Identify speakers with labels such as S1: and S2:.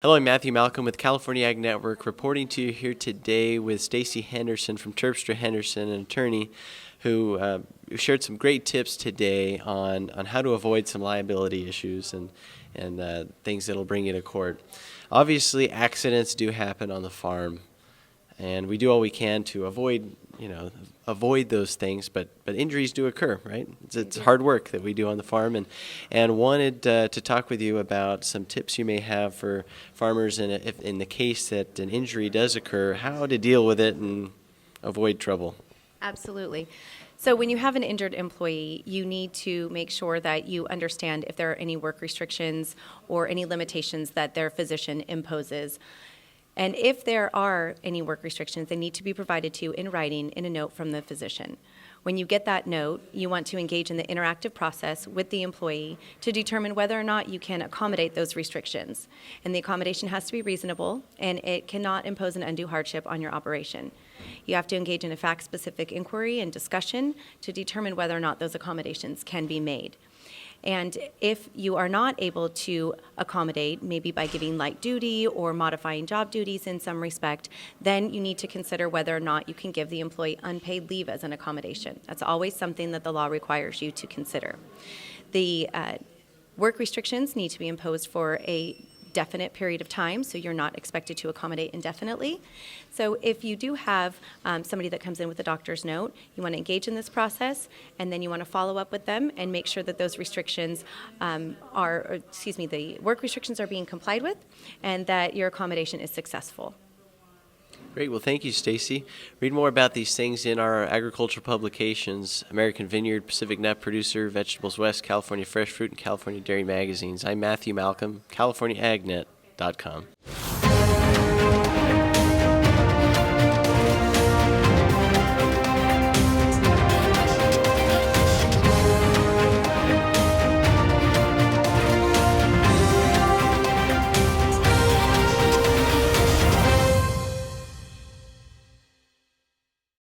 S1: Hello, I'm Matthew Malcolm with California Ag Network, reporting to you here today with Stacy Henderson from Terpstra Henderson, an attorney who shared some great tips today on how to avoid some liability issues and things that'll bring you to court. Obviously, accidents do happen on the farm, and we do all we can to avoid those things, but injuries do occur, right? It's hard work that we do on the farm, and wanted to talk with you about some tips you may have for farmers in the case that an injury does occur, how to deal with it and avoid trouble.
S2: Absolutely. So when you have an injured employee, you need to make sure that you understand if there are any work restrictions or any limitations that their physician imposes. And if there are any work restrictions, they need to be provided to you in writing in a note from the physician. When you get that note, you want to engage in the interactive process with the employee to determine whether or not you can accommodate those restrictions. And the accommodation has to be reasonable, and it cannot impose an undue hardship on your operation. You have to engage in a fact-specific inquiry and discussion to determine whether or not those accommodations can be made. And if you are not able to accommodate, maybe by giving light duty or modifying job duties in some respect, then you need to consider whether or not you can give the employee unpaid leave as an accommodation. That's always something that the law requires you to consider. The work restrictions need to be imposed for a definite period of time, so you're not expected to accommodate indefinitely. So if you do have somebody that comes in with a doctor's note, you want to engage in this process, and then you want to follow up with them and make sure that those restrictions the work restrictions are being complied with, and that your accommodation is successful.
S1: Great. Well, thank you, Stacy. Read more about these things in our agricultural publications, American Vineyard, Pacific Nut Producer, Vegetables West, California Fresh Fruit, and California Dairy magazines. I'm Matthew Malcolm, CaliforniaAgNet.com.